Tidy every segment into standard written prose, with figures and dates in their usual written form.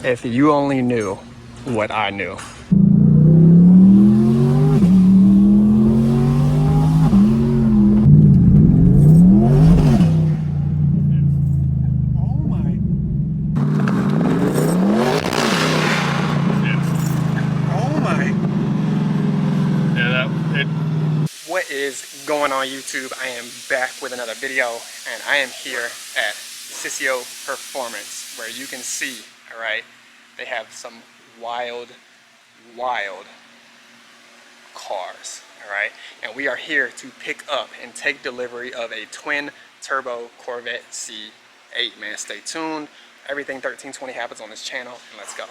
If you only knew what I knew. What is going on YouTube? I am back with another video, and I am here at CRAZIER Performance, where you can see, all right, they have some wild cars, all right, and we are here to pick up and take delivery of a twin turbo Corvette C8. Man, stay tuned. Everything 1320 happens on this channel, and let's go.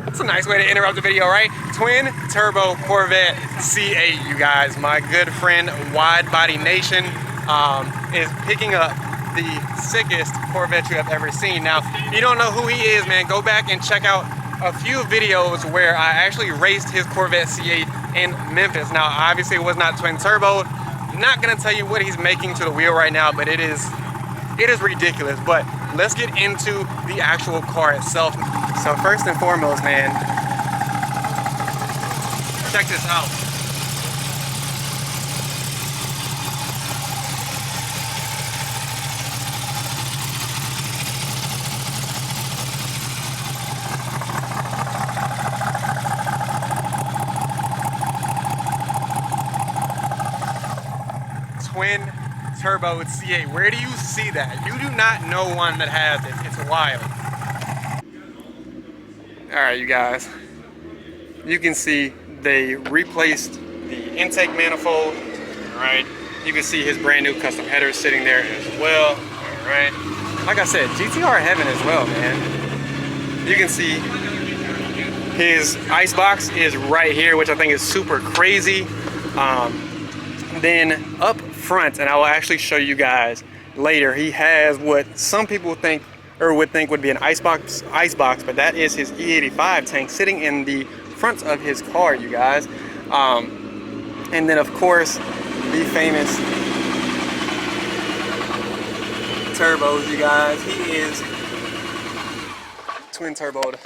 That's a nice way to interrupt the video, right? Twin turbo Corvette C8, you guys. My good friend Wide Body Nation is picking up the sickest Corvette you have ever seen. Now, if you don't know who he is, man, go back and check out a few videos where I actually raced his Corvette C8 in Memphis. Now, obviously it was not twin turbo. I'm not gonna tell you what he's making to the wheel right now, but it is ridiculous. But let's get into the actual car itself. So first and foremost, man, check this out. Twin turbo C8. Where do you see that? You do not know one that has it. It's wild. Alright, you guys. You can see they replaced the intake manifold. Alright. You can see his brand new custom header sitting there as well. Alright. Like I said, GTR heaven as well, man. You can see his ice box is right here, which I think is super crazy. Then up front, and I will actually show you guys later, he has what some people think or would think would be an ice box, but that is his E85 tank sitting in the front of his car, you guys. And then of course the famous turbos, you guys. He is twin turboed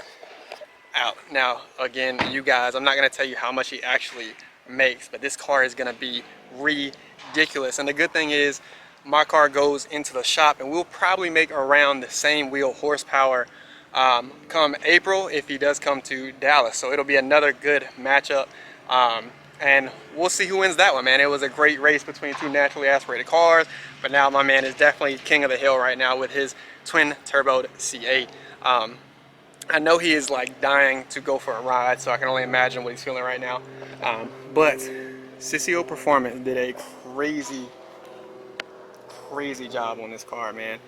out. Now again, you guys, I'm not going to tell you how much he actually makes, but this car is going to be ridiculous. And the good thing is my car goes into the shop and we'll probably make around the same wheel horsepower come April if he does come to Dallas. So it'll be another good matchup, and we'll see who wins that one, man. It was a great race between two naturally aspirated cars, but now my man is definitely king of the hill right now with his twin turboed C8. I know he is like dying to go for a ride, so I can only imagine what he's feeling right now. But CRAZIER Performance did a crazy job on this car, man.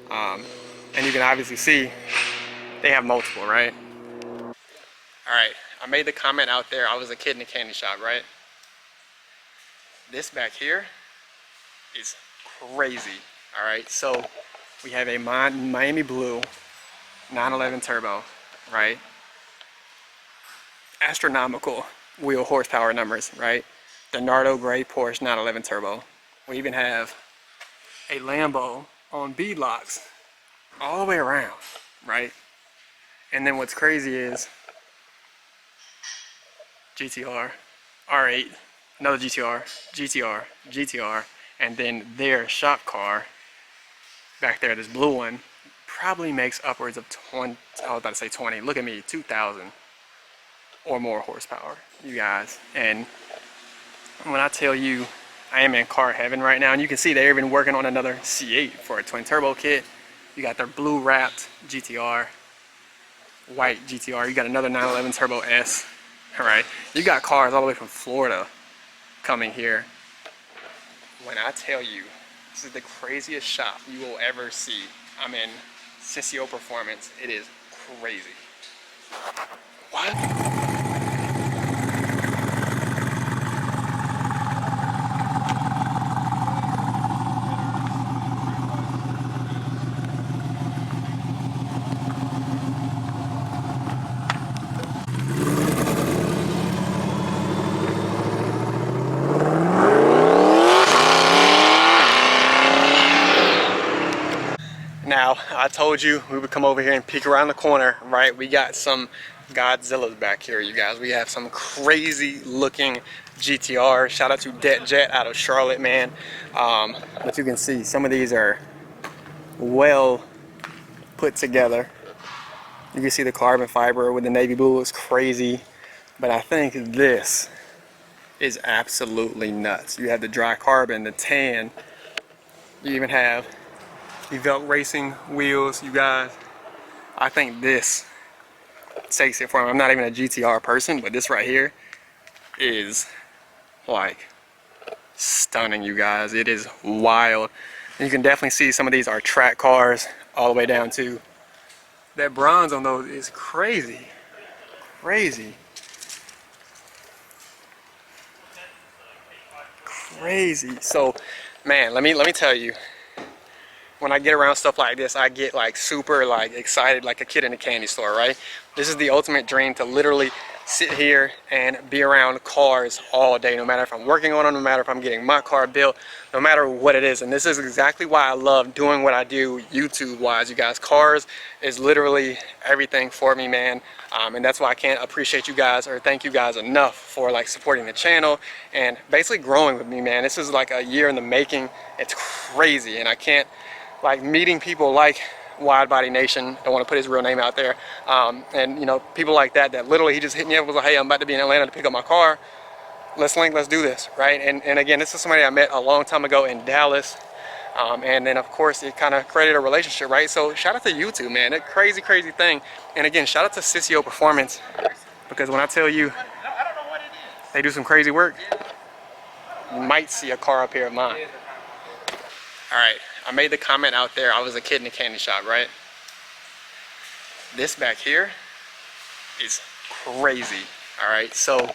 And you can obviously see they have multiple, right? All right, I made the comment out there, I was a kid in a candy shop, right? This back here is crazy. All right, so we have a Miami Blue 911 turbo, right? Astronomical wheel horsepower numbers, right? The Nardo Gray Porsche 911 turbo. We even have a Lambo on beadlocks all the way around, right? And then what's crazy is GTR, R8, another GTR, GTR, GTR, and then their shop car back there, this blue one, probably makes upwards of 20, I was about to say 20, look at me, 2,000 or more horsepower, you guys. And when I tell you I am in car heaven right now, and you can see they've been working on another C8 for a twin turbo kit. You got their blue wrapped GTR, white GTR. You got another 911 Turbo S. All right, you got cars all the way from Florida coming here. When I tell you this is the craziest shop you will ever see, I'm in CRAZIER Performance. It is crazy. What? Now, I told you we would come over here and peek around the corner, right? We got some Godzillas back here, you guys. We have some crazy looking GTR. Shout out to Det Jet out of Charlotte, man. But you can see some of these are well put together. You can see the carbon fiber with the navy blue is crazy. But I think this is absolutely nuts. You have the dry carbon, the tan. You even have the Velt Racing wheels, you guys. I think this takes it for me. I'm not even a GTR person, but this right here is like stunning, you guys. It is wild. And you can definitely see some of these are track cars all the way down to that bronze on those is crazy. Crazy. Crazy. So man, let me tell you, when I get around stuff like this, I get like super like excited like a kid in a candy store, right? This is the ultimate dream, to literally sit here and be around cars all day, no matter if I'm working on them, no matter if I'm getting my car built, no matter what it is. And this is exactly why I love doing what I do YouTube wise, you guys. Cars is literally everything for me, man. And that's why I can't appreciate you guys or thank you guys enough for like supporting the channel and basically growing with me, man. This is like a year in the making. It's crazy, and I can't, like, meeting people like Wide Body Nation, don't want to put his real name out there, and you know, people like that literally he just hit me up and was like, hey, I'm about to be in Atlanta to pick up my car, let's link, let's do this, right? And again, this is somebody I met a long time ago in Dallas, and then of course it kind of created a relationship, right? So shout out to YouTube, man. That crazy thing. And again, shout out to Sissio Performance, because when I tell you they do some crazy work, you might see a car up here of mine. All right, I made the comment out there, I was a kid in a candy shop, right? This back here is crazy. All right, so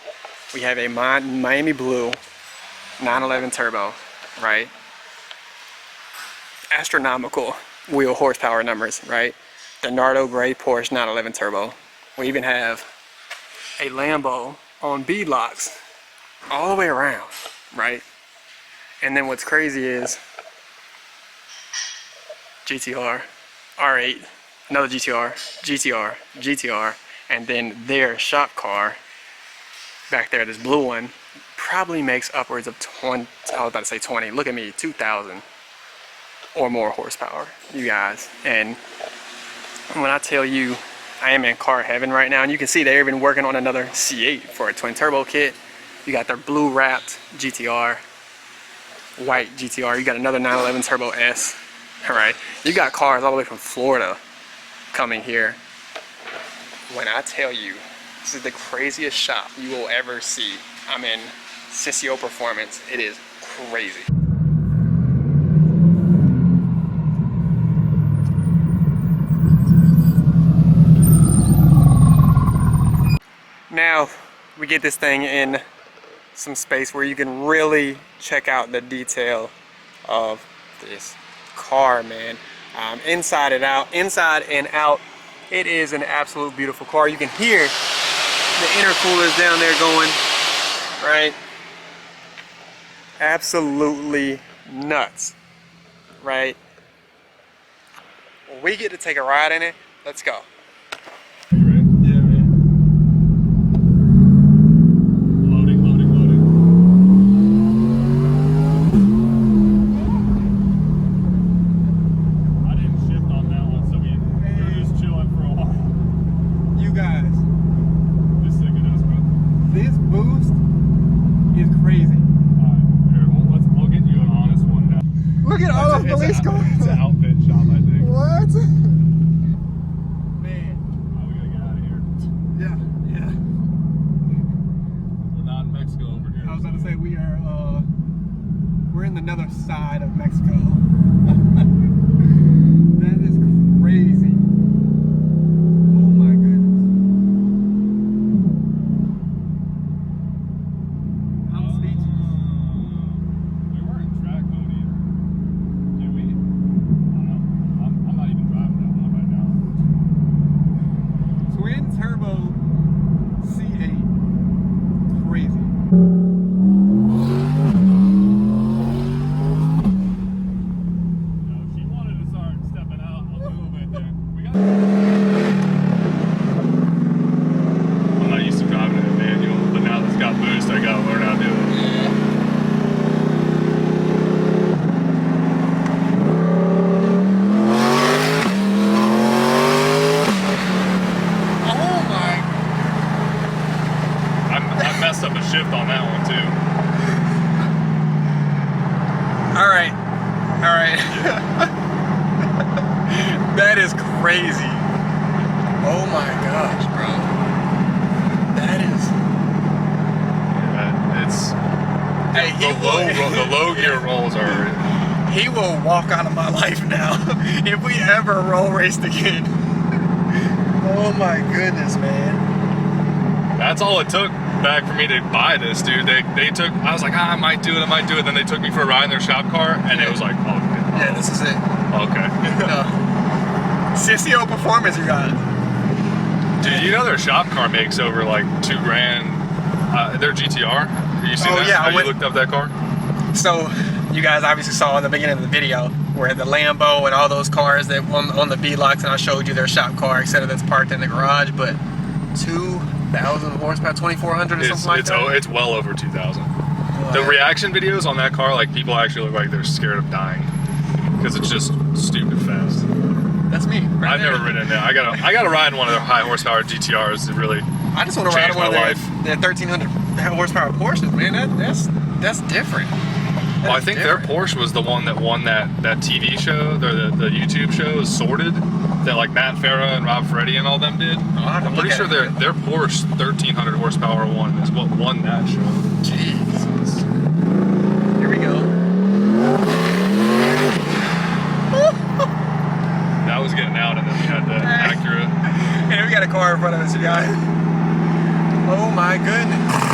we have a Miami Blue 911 Turbo, right? Astronomical wheel horsepower numbers, right? The Nardo Gray Porsche 911 Turbo. We even have a Lambo on beadlocks all the way around, right? And then what's crazy is GTR, R8, another GTR, and then their shop car back there, this blue one, probably makes upwards of 20, I was about to say 20, look at me, 2,000 or more horsepower, you guys. And when I tell you I am in car heaven right now, and you can see they're even working on another C8 for a twin turbo kit. You got their blue wrapped GTR, white GTR, you got another 911 Turbo S. All right, you got cars all the way from Florida coming here. When I tell you, this is the craziest shop you will ever see. I'm in Sissio Performance. It is crazy. Now, we get this thing in some space where you can really check out the detail of this car, man. Inside and out, it is an absolute beautiful car. You can hear the intercoolers down there going, right? Absolutely nuts, right? When we get to take a ride in it, let's go. Look at all those police cars. It's an outfit shop, I think. What? Man. Oh, we gotta get out of here. Yeah. We're not in Mexico over here. I was about to say we're in the nether side of Mexico. That is crazy. Oh my goodness. I'm speechless. We weren't in track mode either. Did we? I don't know. I'm not even driving that one right now. Twin turbo C8. Crazy. messed up a shift on that one too. All right. That is crazy. Oh my gosh, bro. That is. Yeah, it's Hey, the low gear rolls are. He will walk out of my life now if we ever roll raced again. Oh my goodness, man. That's all it took back for me to buy this, dude. They took. I was like, I might do it. Then they took me for a ride in their shop car, and it was like, oh, Yeah, this is it. okay. CCO performance, you got it. Dude, you know their shop car makes over like $2,000. Their GTR. You seen that? Yeah, Have you looked up that car? So, you guys obviously saw in the beginning of the video where the Lambo and all those cars that on the B-Locks, and I showed you their shop car, etc. that's parked in the garage, but 2,000 horsepower, 2,400 or something like that? It's well over 2,000. The reaction videos on that car, like people actually look like they're scared of dying because it's just stupid fast. That's me. Right I've never ridden in there. I gotta ride in one of their high horsepower GTRs to really. I just want to ride in one of life. their 1,300 horsepower Porsches, man. That's different. Well, I think their Porsche was the one that won that TV show, the YouTube show, Sorted, that like Matt Farah and Rob Ferretti and all them did. I'm pretty sure their Porsche 1,300 horsepower one is what won that show. Jesus. Here we go. That was getting out, and then we had the Acura. And we got a car in front of us, you guys. Oh my goodness.